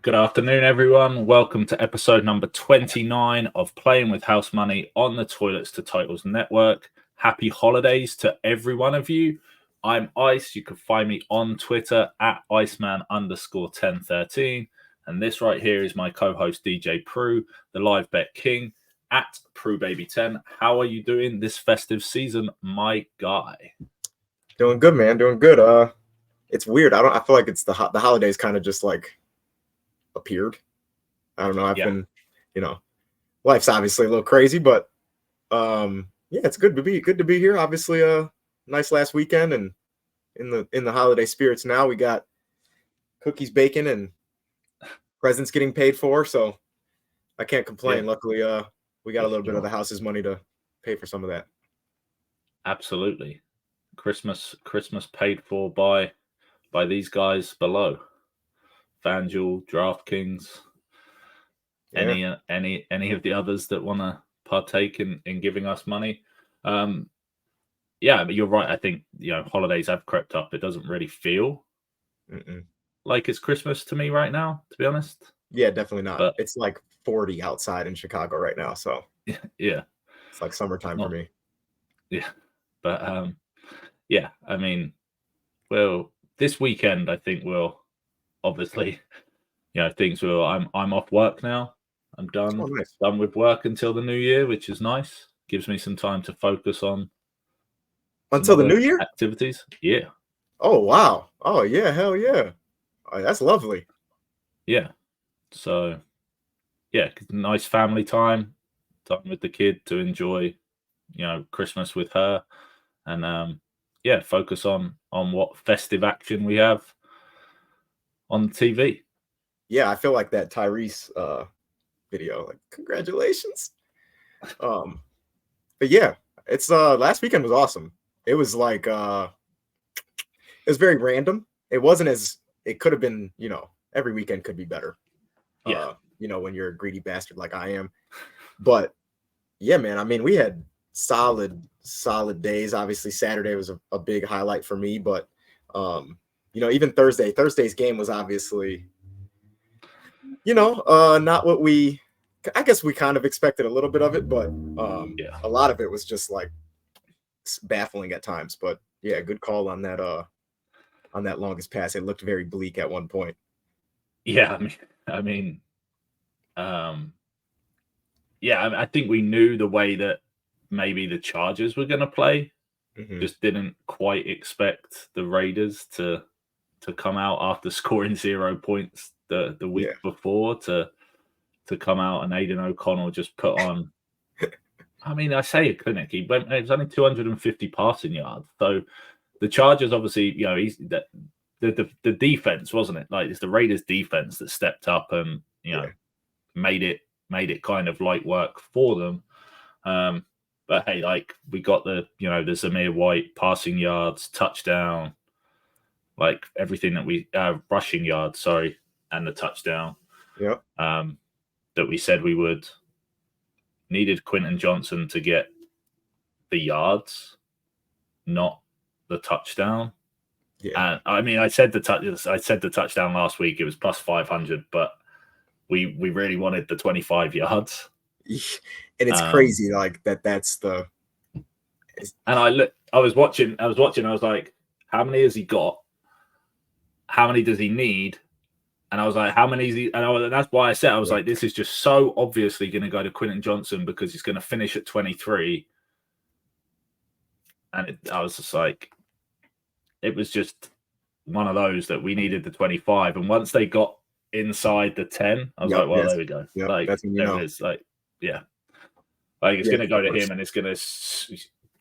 Good afternoon, everyone. Welcome to episode number 29 of Playing with House Money on the Toilets to Titles Network. Happy holidays to every one of you. I'm Ice. You can find me on Twitter at Iceman_1013. And this right here is my co-host DJ Pru, the live bet king at PruBaby10. How are you doing this festive season, my guy? Doing good, man. Doing good. It's weird. I feel like it's the holidays kind of just like appeared. I don't know. I've been, life's obviously a little crazy, but it's good to be here. Obviously, a nice last weekend, and in the holiday spirits now. We got cookies baking and presents getting paid for, so I can't complain. Yeah. Luckily, we got a little bit of the house's money to pay for some of that. Absolutely. Christmas paid for by these guys below. FanDuel, DraftKings, any of the others that want to partake in giving us money. But you're right. I think holidays have crept up. It doesn't really feel like it's Christmas to me right now, to be honest. Yeah, definitely not. But it's like 40 outside in Chicago right now, so yeah, it's like summertime for me. Yeah, but I mean, well, this weekend I think we'll obviously, things will. I'm off work now. I'm done. Oh, nice. Done with work until the new year, which is nice. Gives me some time to focus on until the new year activities. Yeah. Oh wow. Oh yeah. Hell yeah. Oh, that's lovely. Yeah. So, nice family time with the kid to enjoy, Christmas with her, and focus on what festive action we have on TV. Yeah, I feel like that Tyrese video, like congratulations. But yeah, it's last weekend was awesome. It was like it was very random. It wasn't as it could have been, every weekend could be better. Yeah. When you're a greedy bastard like I am. But yeah, man, I mean, we had solid days. Obviously, Saturday was a big highlight for me, but even Thursday's game was obviously, not what I guess we kind of expected a little bit of it, but a lot of it was just like baffling at times. But yeah, good call on that longest pass. It looked very bleak at one point. Yeah, I think we knew the way that maybe the Chargers were going to play. Just didn't quite expect the Raiders to come out after scoring 0 points the week before to come out, and Aiden O'Connell just put on. I say a clinic. It was only 250 passing yards. So the Chargers, obviously, the defense, wasn't it? Like, it's the Raiders defense that stepped up and made it kind of light work for them. But hey, like, we got the Zamir White passing yards, touchdown, like everything that we rushing yards, sorry, and the touchdown. Yeah. That we said we would. Needed Quentin Johnson to get the yards, not the touchdown. Yeah. And I said the touchdown last week. It was plus 500, but we really wanted the 25 yards. And it's crazy, like that's the. And I was watching. I was like, how many has he got? How many does he need? And I was like, how many is he? And that's why I said, I was like, this is just so obviously going to go to Quentin Johnson because he's going to finish at 23. And I was just like, it was just one of those that we needed the 25. And once they got inside the 10, I was like, well, there we go. Yep, like, that's when there it is. Like, yeah. Like, it's going to go to him, and it's going to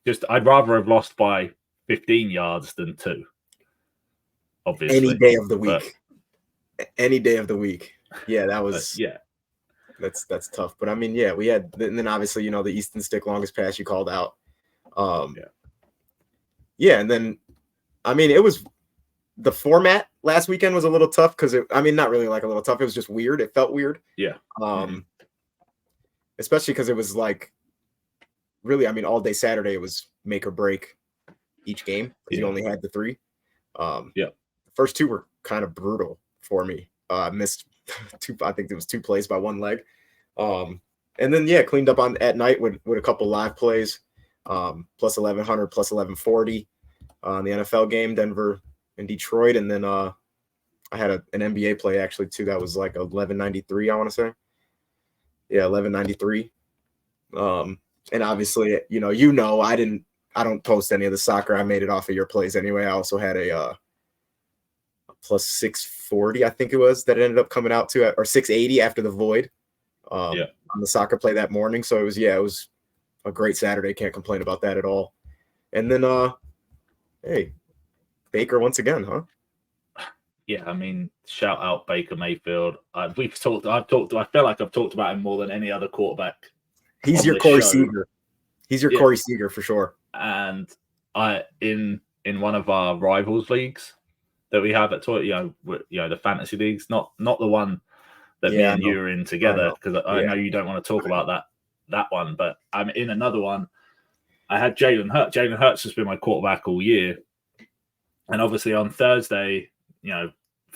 just, I'd rather have lost by 15 yards than 2. Obviously. Any day of the week. Any day of the week. Yeah, that was that's tough. But I mean, we had, and then obviously, the Easton Stick longest pass you called out. And then it was the format last weekend was a little tough because not really like a little tough. It was just weird. It felt weird. Yeah. Especially because it was like really, all day Saturday it was make or break each game because you only had the 3. The first 2 were kind of brutal for me. Missed two. I think it was 2 plays by 1 leg. And then cleaned up at night with a couple live plays. Plus 1100, plus 1140 on the NFL game, Denver and Detroit, and then I had an NBA play actually too. That was like 1193. I want to say, 1193. And obviously, I don't post any of the soccer. I made it off of your plays anyway. I also had a plus 640, I think it was, that it ended up coming out to, or 680 after the void on the soccer play that morning. So it was a great Saturday. Can't complain about that at all. And then, hey, Baker once again, huh? Yeah, I mean, shout out Baker Mayfield. I feel like I've talked about him more than any other quarterback. He's your Corey Seager. He's your Corey Seager for sure. And in one of our rivals leagues that we have at the fantasy leagues, not the one that me and you are in together, because I know you don't want to talk about that one, but I'm in another one. I had Jalen Hurts. Jalen Hurts has been my quarterback all year. And obviously on Thursday,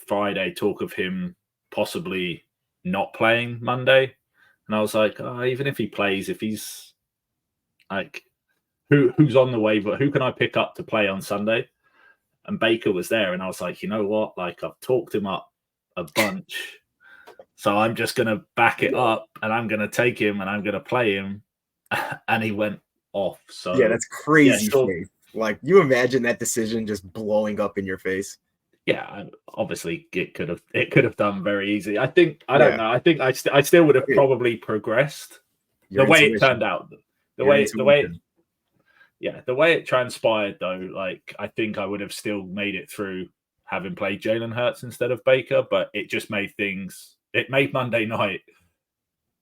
Friday, talk of him possibly not playing Monday. And I was like, even if he plays, if he's like, who's on the waiver? Who can I pick up to play on Sunday? And Baker was there. And I was like, you know what? Like, I've talked him up a bunch. So I'm just going to back it up and I'm going to take him and I'm going to play him. And he went off. So yeah, that's crazy. Like, you imagine that decision just blowing up in your face. Yeah, obviously it could have done very easy. I think I don't know. I think I still would have probably progressed the way it turned out. The way it transpired though. Like, I think I would have still made it through having played Jalen Hurts instead of Baker, but it just made Monday night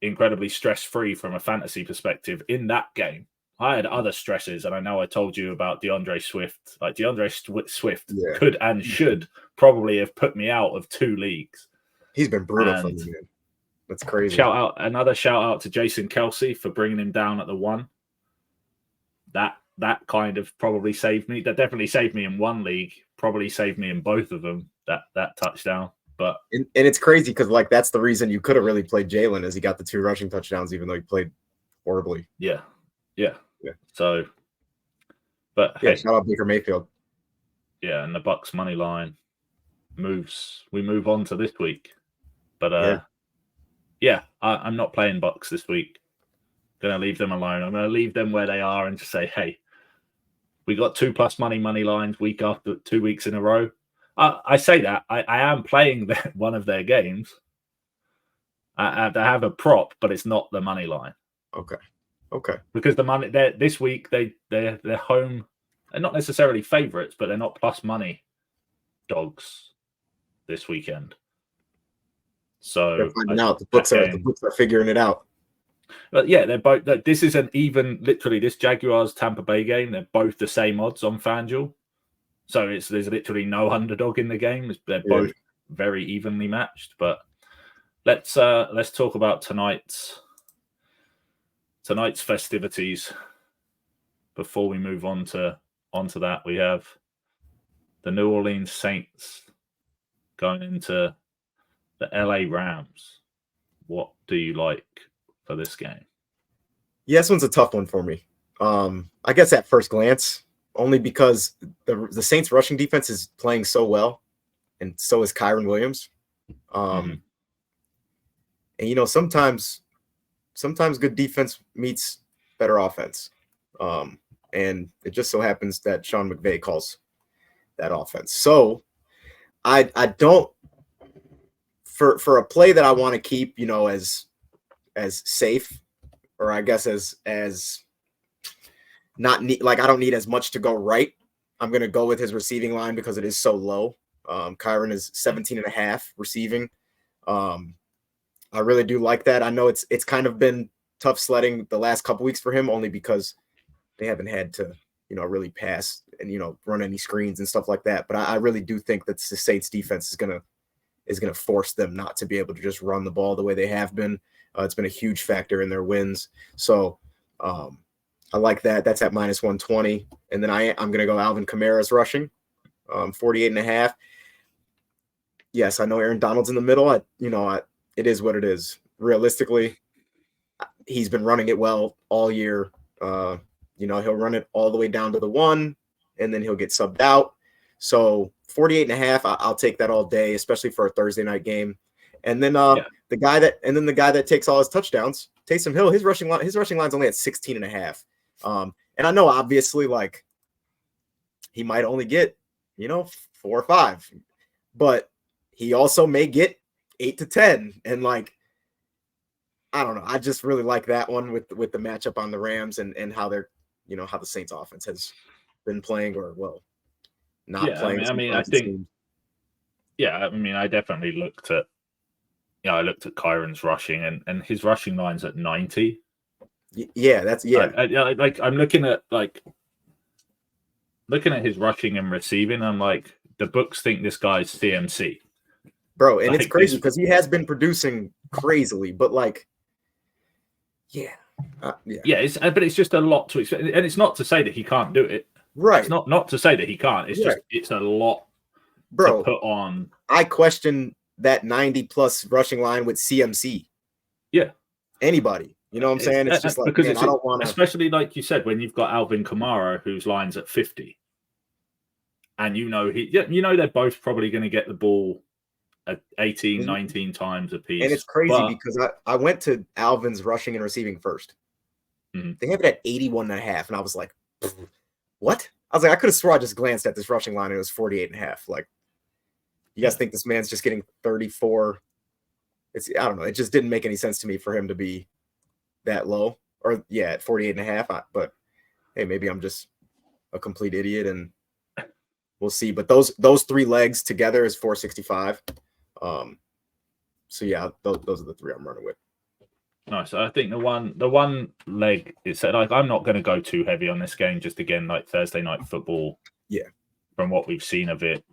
incredibly stress-free from a fantasy perspective in that game. I had other stresses, and I know I told you about DeAndre Swift. Like, DeAndre Swift could and should probably have put me out of 2 leagues. He's been brutal for me, man. That's crazy. Another shout out to Jason Kelsey for bringing him down at the 1. That kind of probably saved me. That definitely saved me in 1 league. Probably saved me in both of them. That touchdown. But and it's crazy because like that's the reason you could have really played Jalen, as he got the 2 rushing touchdowns, even though he played horribly. Yeah. So, but shout out Baker Mayfield. Yeah, and the Bucks money line moves. We move on to this week, but I'm not playing Bucks this week. Gonna leave them alone. I'm gonna leave them where they are and just say, hey, we got 2+ money lines week after 2 weeks in a row. I say that I am playing one of their games. I have a prop, but it's not the money line. Okay. Because the money this week they're home. They're not necessarily favorites, but they're not plus money dogs this weekend. So they're finding out. The books are figuring it out. But yeah, they're both. This is an even. Literally, this Jaguars Tampa Bay game. They're both the same odds on FanDuel. So there's literally no underdog in the game. They're both very evenly matched. But let's talk about tonight's festivities. Before we move onto that, we have the New Orleans Saints going into the LA Rams. What do you like for this game? Yeah, this one's a tough one for me. I guess at first glance, only because the Saints rushing defense is playing so well, and so is Kyren Williams. And sometimes good defense meets better offense. And it just so happens that Sean McVay calls that offense. So I don't, for a play that I want to keep, as safe, or I guess as not need, like I don't need as much to go right. I'm going to go with his receiving line because it is so low. Kyren is 17.5 receiving. I really do like that. I know it's kind of been tough sledding the last couple weeks for him, only because they haven't had to, really pass and, run any screens and stuff like that. But I really do think that the Saints defense is going to force them not to be able to just run the ball the way they have been. It's been a huge factor in their wins. So I like that. That's at -120. And then I'm going to go Alvin Kamara's rushing, 48.5. yes, I know Aaron Donald's in the middle. It is what it is. Realistically, he's been running it well all year. He'll run it all the way down to the 1, and then he'll get subbed out. So 48.5, I'll take that all day, especially for a Thursday night game. And then the guy that takes all his touchdowns, Taysom Hill, his rushing line's only at 16.5. And I know obviously like he might only get 4 or 5, but he also may get 8 to 10. And like, I don't know. I just really like that one with the matchup on the Rams and how they're, how the Saints offense has been playing not playing. I definitely looked at, Kyren's rushing and his rushing line's at 90. Yeah, that's I'm looking at his rushing and receiving. I'm like, the books think this guy's CMC, bro, and it's crazy because he has been producing crazily, but like, but it's just a lot to expect, and it's not to say that he can't do it. Right. It's not to say that he can't. It's just it's a lot, bro, to put on. I question that 90+ rushing line with CMC. Yeah. Anybody. You know what I'm saying? It's just like, because I don't want to. Especially like you said, when you've got Alvin Kamara, whose line's at 50, and they're both probably going to get the ball at 18, 19 times a piece. And it's crazy because I went to Alvin's rushing and receiving first. Mm-hmm. They have it at 81.5, and I was like, what? I was like, I could have swore I just glanced at this rushing line and it was 48.5. Like, you guys think this man's just getting 34? I don't know. It just didn't make any sense to me for him to be that low, or at 48.5. But hey, maybe I'm just a complete idiot, and we'll see. But those 3 legs together is 465. So yeah, those are the 3 I'm running with. Nice. I think the one leg is like, I'm not going to go too heavy on this game. Just again, like Thursday night football. Yeah. From what we've seen of it,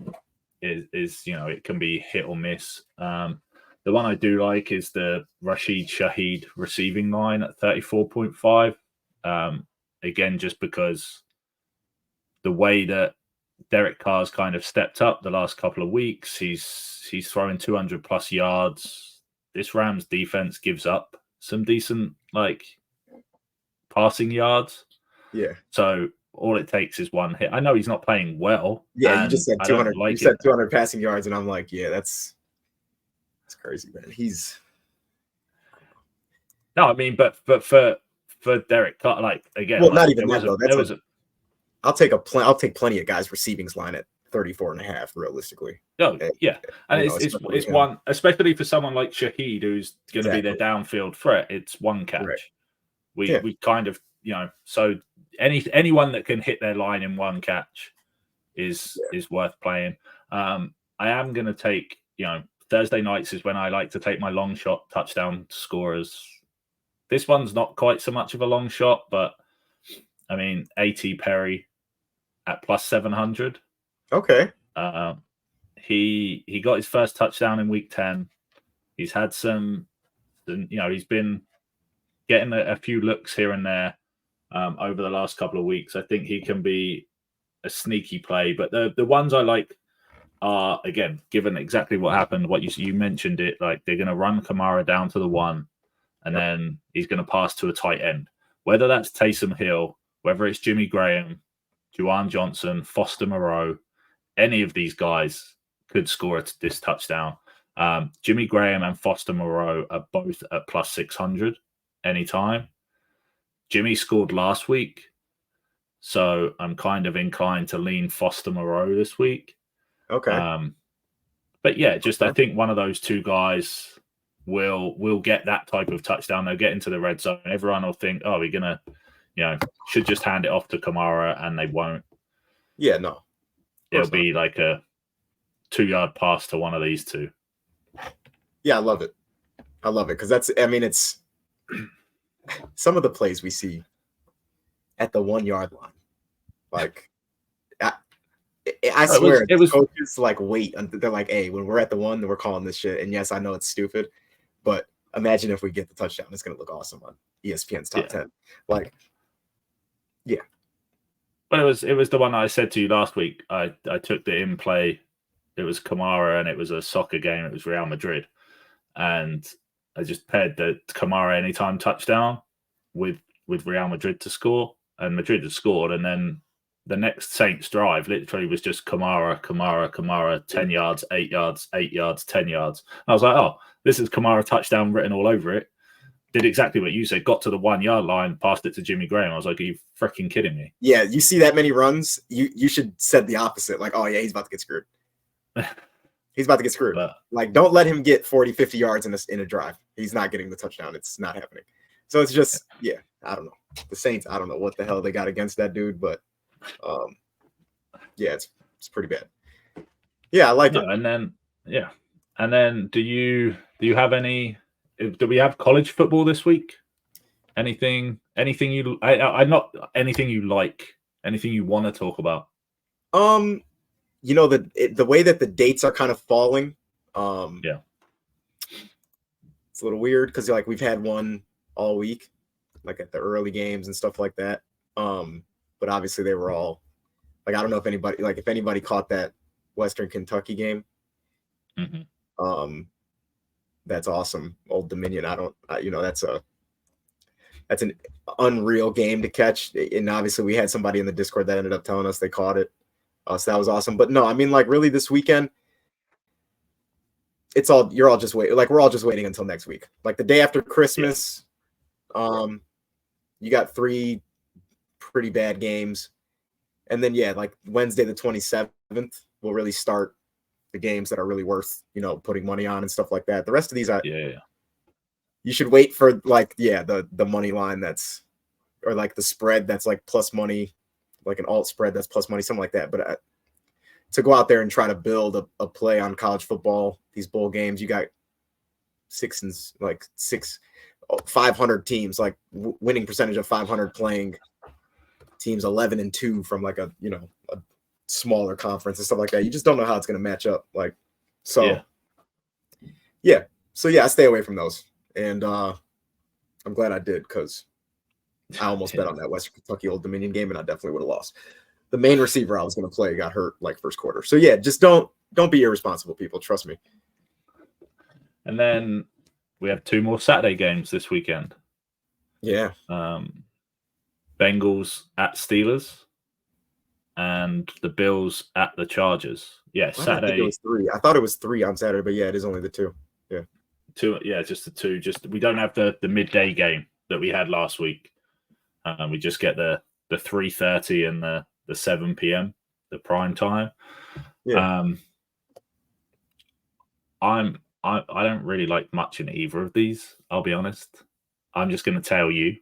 is it can be hit or miss. The one I do like is the Rashid Shaheed receiving line at 34.5. Again, just because the way that Derek Carr's kind of stepped up the last couple of weeks, he's throwing 200+ yards. This Rams defense gives up some decent like passing yards. Yeah. So all it takes is one hit. I know he's not playing well. Yeah, you just said 200. You said 200 passing yards, and I'm like, yeah, that's crazy, man. But for Derek Carr, like again, well, not even that though. I'll take plenty of guys receiving's line at 34.5 realistically. Oh yeah, and it's one, especially for someone like Shaheed who's going to be their downfield threat. It's one catch. Right. We kind of so anyone that can hit their line in one catch is worth playing. I am going to take Thursday nights is when I like to take my long shot touchdown scorers. This one's not quite so much of a long shot, but I mean, A.T. Perry at plus 700. Okay. He got his first touchdown in week 10. He's had some, he's been getting a few looks here and there over the last couple of weeks. I think he can be a sneaky play, but the ones I like are, again, given exactly what happened, what you mentioned it, like they're going to run Kamara down to the 1, and then he's going to pass to a tight end. Whether that's Taysom Hill, whether it's Jimmy Graham, Juwan Johnson, Foster Moreau, any of these guys could score this touchdown. Jimmy Graham and Foster Moreau are both at plus 600 anytime. Jimmy scored last week, so I'm kind of inclined to lean Foster Moreau this week. Okay. But yeah, I think one of those 2 guys will get that type of touchdown. They'll get into the red zone. Everyone will think, oh, we're going to, should just hand it off to Kamara, and they won't. Yeah, no. It'll be like a 2-yard pass to one of these 2. Yeah, I love it. Because it's some of the plays we see at the 1-yard line. Like, I swear, it was coaches like wait until they're like, hey, when we're at the 1, then we're calling this shit. And yes, I know it's stupid, but imagine if we get the touchdown, it's going to look awesome on ESPN's top 10. Like, yeah. But it was the one I said to you last week. I took the in play Kamara and it was a soccer game. It was Real Madrid, and I just paired the Kamara anytime touchdown with Real Madrid to score, and Madrid had scored, and then the next Saints drive literally was just Kamara, 10 yards, 8 yards, 8 yards, 10 yards. And I was like, oh, this is Kamara touchdown written all over it. Did exactly what you said, got to the 1 yard line, passed it to Jimmy Graham. I was like, are you freaking kidding me? Yeah, you see that many runs, you should said the opposite. Like, oh yeah, he's about to get screwed. He's about to get screwed. Like, don't let him get 40, 50 yards in a drive. He's not getting the touchdown. It's not happening. So it's just, yeah, I don't know. The Saints, I don't know what the hell they got against that dude, but yeah, it's pretty bad. Yeah, I like it. And then do you have any? Do we have college football this week? Anything you? I not anything you like? Anything you want to talk about? You know, the way that the dates are kind of falling. Yeah, it's a little weird because like we've had one all week, like at the early games and stuff like that. But obviously they were all like, I don't know if anybody caught that Western Kentucky game. Mm-hmm. That's awesome. Old Dominion. That's an unreal game to catch. And obviously we had somebody in the Discord that ended up telling us they caught it. So that was awesome. But no, I mean, like really this weekend, you're all just waiting. Like we're all just waiting until next week. Like the day after Christmas, you got 3 pretty bad games. And then, yeah, like Wednesday, the 27th, will really start the games that are really worth, putting money on and stuff like that. The rest of these, you should wait for like, the money line or like the spread that's like plus money, like an alt spread that's plus money, something like that. But to go out there and try to build a play on college football, these bowl games, you got 500 teams, like winning percentage of 500 playing teams 11-2 from like a smaller conference and stuff like that. You just don't know how it's going to match up. Like, so I stay away from those. And I'm glad I did because I almost bet on that Western Kentucky Old Dominion game and I definitely would have lost. The main receiver I was going to play got hurt like first quarter. So yeah, just don't be irresponsible, people. Trust me. And then we have 2 more Saturday games this weekend. Yeah. Bengals at Steelers and the Bills at the Chargers. Yeah, Saturday. It was 3. I thought it was 3 on Saturday, but yeah, it is only the 2. Yeah. 2, just the 2. Just we don't have the midday game that we had last week. We just get the 3:30 and the 7 p.m. the prime time. Yeah. I don't really like much in either of these. I'll be honest. I'm just going to tell you.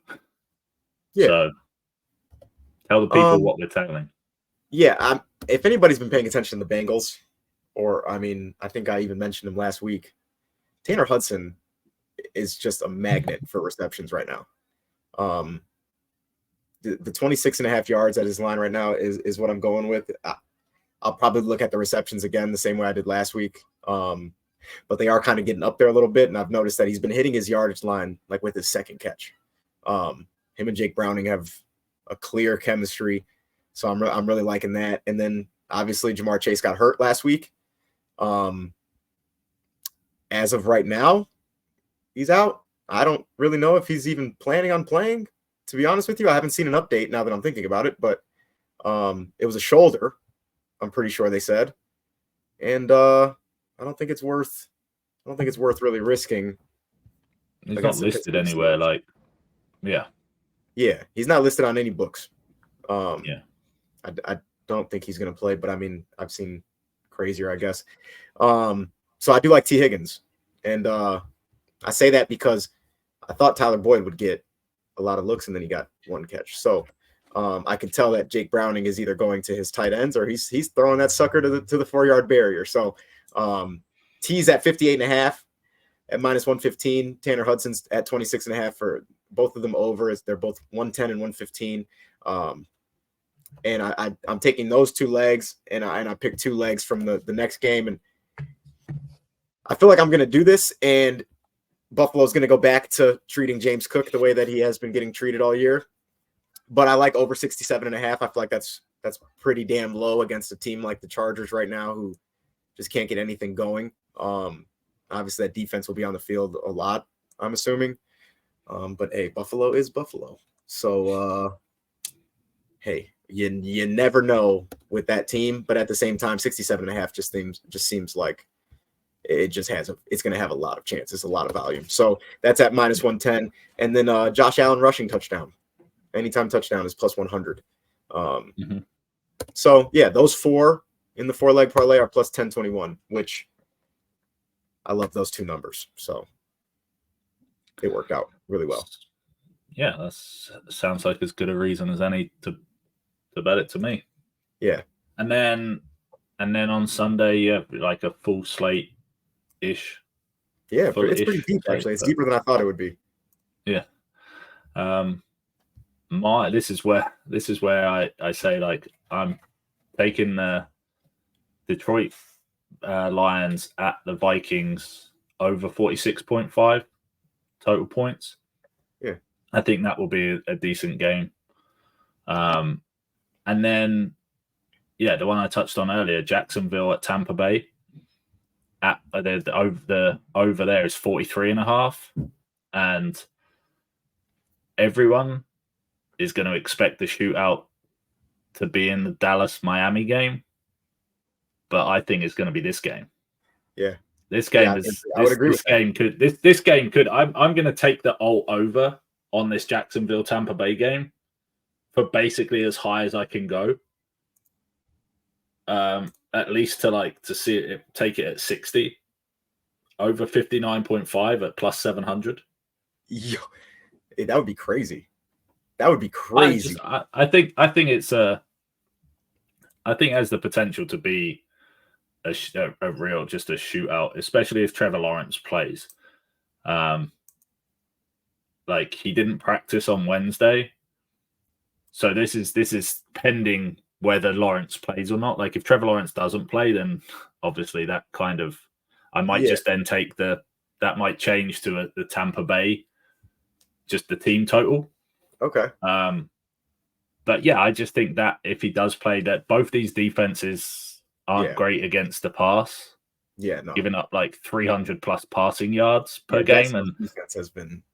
Yeah. So tell the people what we're telling. Yeah. If anybody's been paying attention to the Bengals, or I mean, I think I even mentioned him last week. Tanner Hudson is just a magnet for receptions right now. The 26.5 yards at his line right now is what I'm going with. I'll probably look at the receptions again the same way I did last week. But they are kind of getting up there a little bit, and I've noticed that he's been hitting his yardage line like with his second catch. Him and Jake Browning have a clear chemistry, so I'm really liking that. And then obviously Jamar Chase got hurt last week. As of right now, he's out. I don't really know if he's even planning on playing. To be honest with you, I haven't seen an update now that I'm thinking about it, but it was a shoulder. I'm pretty sure they said, and I don't think it's worth really risking. He's not listed anywhere. Like, yeah, he's not listed on any books. I don't think he's going to play, but I mean, I've seen crazier, I guess. So I do like T. Higgins, and I say that because I thought Tyler Boyd would get a lot of looks, and then he got 1 catch. So I can tell that Jake Browning is either going to his tight ends or he's throwing that sucker to the 4-yard barrier. So T's at 58.5 at -115. Tanner Hudson's at 26.5 for both of them over. They're both 110 and 115. And I'm taking those 2 legs, and I picked 2 legs from the next game, and I feel like I'm going to do this, and Buffalo's going to go back to treating James Cook the way that he has been getting treated all year. But I like over 67.5. I feel like that's pretty damn low against a team like the Chargers right now, who just can't get anything going. Obviously that defense will be on the field a lot, I'm assuming. But hey, Buffalo is Buffalo. So hey, you never know with that team, but at the same time, 67.5 just seems like it's going to have a lot of chances, a lot of volume. So that's at -110. And then Josh Allen rushing touchdown. Anytime touchdown is +100. So yeah, those 4 in the 4-leg parlay are +1021, which I love those 2 numbers. So it worked out really well. Yeah, that sounds like as good a reason as any to bet it to me. Yeah. And then on Sunday, you have like a full slate ish. Yeah, it's pretty deep actually. It's deeper than I thought it would be. Yeah. This is where I say, like, I'm taking the Detroit Lions at the Vikings over 46.5 total points. Yeah. I think that will be a decent game. And then, yeah, the one I touched on earlier, Jacksonville at Tampa Bay. At the over there is 43.5, and everyone is going to expect the shootout to be in the Dallas-Miami game, but I think it's going to be this game. Yeah, this game is. I would agree with that. This game could. I'm going to take the alt over on this Jacksonville Tampa Bay game for basically as high as I can go. At least to see it, take it at 60, over 59.5 at +700. Yo, that would be crazy. That would be crazy. I think it's I think it has the potential to be a real just a shootout, especially if Trevor Lawrence plays. Like, he didn't practice on Wednesday, so this is pending whether Lawrence plays or not. Like, if Trevor Lawrence doesn't play, then obviously that kind of, I might just then take that might change to the Tampa Bay, just the team total. Okay. But yeah, I just think that if he does play, that both these defenses aren't great against the pass. Yeah, no. Giving up like 300 plus passing yards per game, and defense has been.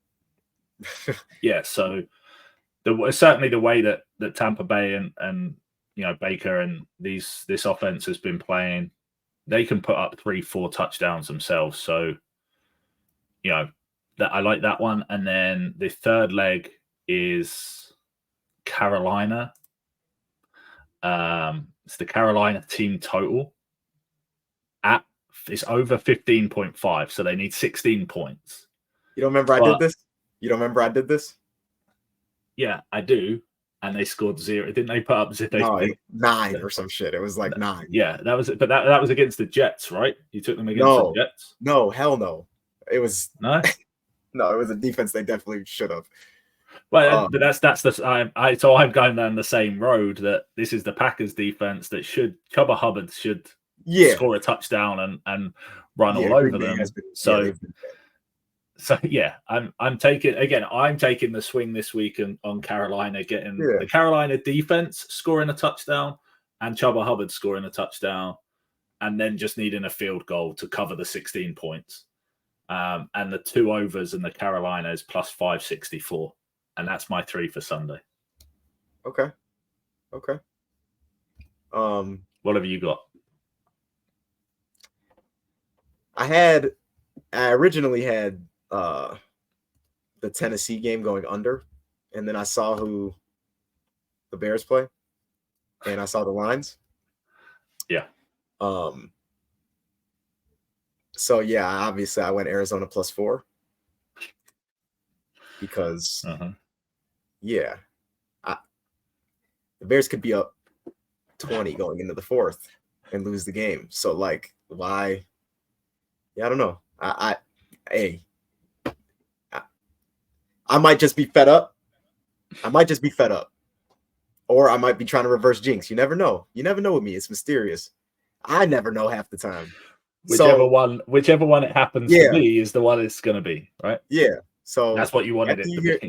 Yeah, so certainly the way that Tampa Bay and Baker and this offense has been playing, they can put up 3-4 touchdowns themselves. So that I like that one. And then the third leg is Carolina. It's the Carolina team total. It's over 15.5, so they need 16 points. You don't remember I did this? You don't remember I did this? Yeah, I do. And they scored 0. Didn't they put up 9 or some shit? It was like 9. Yeah, that was it. But that was against the Jets, right? You took them against the Jets? No, hell no. It was no. No, it was a defense they definitely should have. Well, but that's the so I'm going down the same road, that this is the Packers defense that Chuba Hubbard should score a touchdown and run all over them. So yeah, I'm taking the swing this week on Carolina, getting the Carolina defense scoring a touchdown and Chuba Hubbard scoring a touchdown, and then just needing a field goal to cover the 16 points. And the 2 overs in the Carolina is +564, and that's my 3 for Sunday. Okay. What have you got? I originally had the Tennessee game going under, and then I saw who the Bears play, and I saw the lines. Yeah. So yeah, obviously I went Arizona +4 because the Bears could be up 20 going into the 4th and lose the game. So like, why? Yeah, I don't know. I might just be fed up. Or I might be trying to reverse jinx. You never know. You never know with me. It's mysterious. I never know half the time. Whichever one it happens to be is the one it's going to be, right? Yeah. So that's what you wanted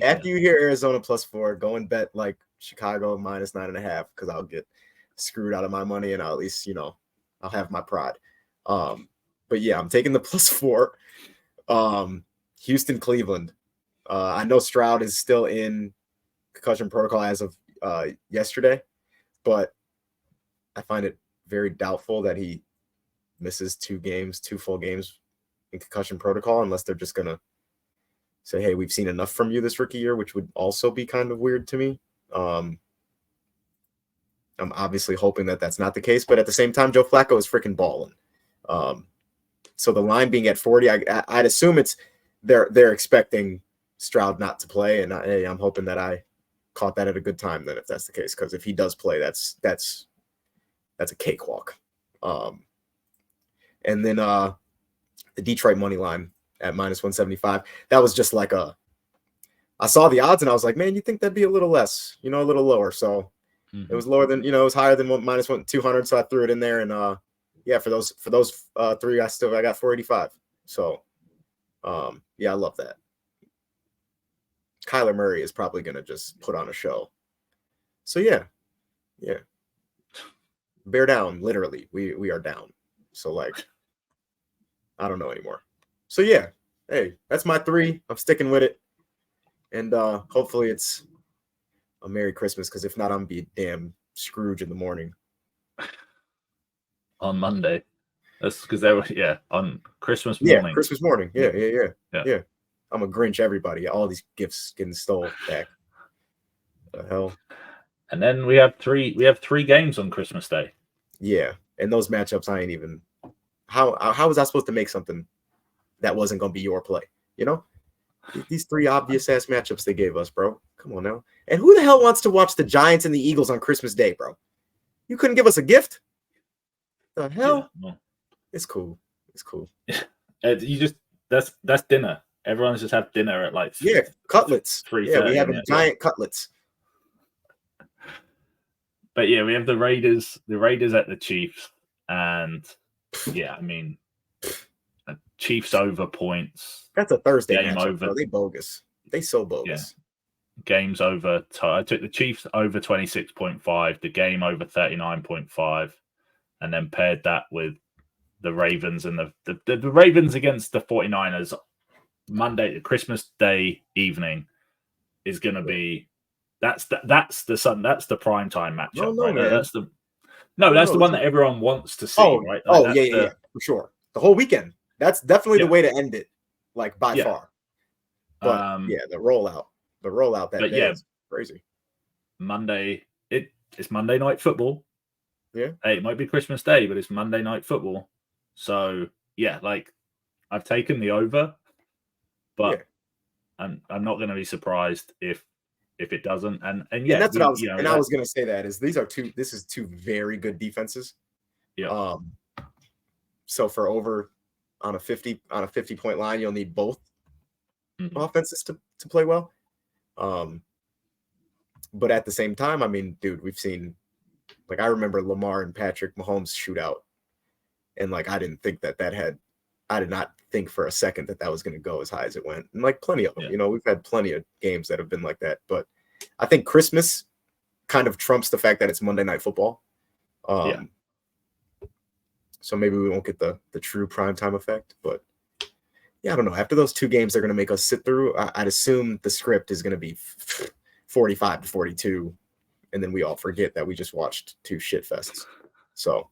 after you hear Arizona +4, go and bet like Chicago -9.5, because I'll get screwed out of my money, and I'll at least, I'll have my pride. But yeah, I'm taking the +4. Houston, Cleveland. I know Stroud is still in concussion protocol as of yesterday, but I find it very doubtful that he misses 2 full games in concussion protocol, unless they're just gonna say, hey, we've seen enough from you this rookie year, which would also be kind of weird to me. I'm obviously hoping that that's not the case, but at the same time, Joe Flacco is freaking balling. So the line being at 40, I'd assume it's they're expecting Stroud not to play, and I'm hoping that I caught that at a good time then, if that's the case, because if he does play, that's a cakewalk. And then the Detroit money line at -175. That was just like I saw the odds and I was like, man, you think that'd be a little less, a little lower. So it was lower than, it was higher than -200. So I threw it in there, and yeah, for those 3, I got 485. So yeah, I love that. Kyler Murray is probably gonna just put on a show. So yeah. Bear down, literally. We are down. So like, I don't know anymore. So yeah, hey, that's my 3. I'm sticking with it, and hopefully it's a Merry Christmas, because if not, I'm be damn Scrooge in the morning on Monday. That's because they were on Christmas morning. Yeah, Christmas morning. Yeah. I'm a Grinch. Everybody, all these gifts getting stole back. The hell. And then we have 3 games on Christmas Day. Yeah, and those matchups, I ain't even. How was I supposed to make something that wasn't going to be your play? These 3 obvious ass matchups they gave us, bro. Come on now. And who the hell wants to watch the Giants and the Eagles on Christmas Day, bro? You couldn't give us a gift? The hell? Yeah, no. It's cool. It's cool. That's dinner. Everyone's just have dinner at like cutlets. 3:30. Yeah, we have giant cutlets. But yeah, we have the Raiders at the Chiefs, and yeah, I mean, Chiefs over points. That's a Thursday game matchup, over. Bro. They bogus. They so bogus. Yeah. Games over. I took the Chiefs over 26.5, the game over 39.5, and then paired that with the Ravens and the Ravens against the 49ers Monday, Christmas Day evening is going to be. That's the prime time matchup, right? Man. That's the one that everyone wants to see, right? Yeah, for sure. The whole weekend. That's definitely the way to end it, like by far. But the rollout that day is crazy. Monday, it's Monday Night Football. Yeah. Hey, it might be Christmas Day, but it's Monday Night Football. So yeah, like I've taken the over, but I'm not going to be surprised if it doesn't. And that's what I was. I was going to say that is this is 2 very good defenses. Yeah. So for over on a 50 point line, you'll need both offenses to play well. But at the same time, I mean, dude, we've seen, like, I remember Lamar and Patrick Mahomes shootout, and like I did not think for a second that was going to go as high as it went, and like plenty of them. We've had plenty of games that have been like that, but I think Christmas kind of trumps the fact that it's Monday Night Football. So maybe we won't get the true primetime effect, but yeah, I don't know. After those 2 games they're going to make us sit through, I'd assume the script is going to be 45-42, and then we all forget that we just watched 2 shit fests. So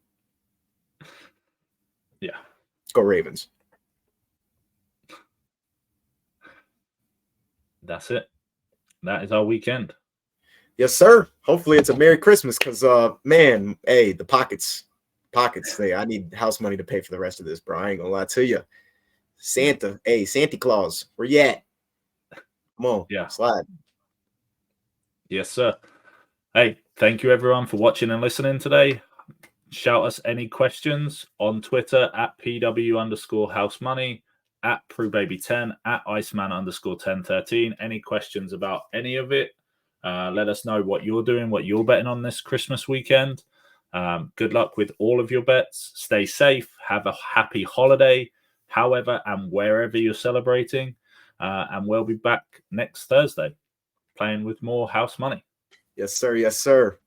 yeah, go Ravens. That's it. That is our weekend. Yes, sir. Hopefully it's a Merry Christmas, because man, hey, the pockets. I need house money to pay for the rest of this, bro. I ain't gonna lie to you. Santa Claus, where you at? Come on, slide. Yes, sir. Hey, thank you everyone for watching and listening today. Shout us any questions on Twitter at PW_housemoney, at PruBaby10, at Iceman_1013. Any questions about any of it? Let us know what you're doing, what you're betting on this Christmas weekend. Good luck with all of your bets. Stay safe. Have a happy holiday, however and wherever you're celebrating. And we'll be back next Thursday playing with more house money. Yes, sir. Yes, sir.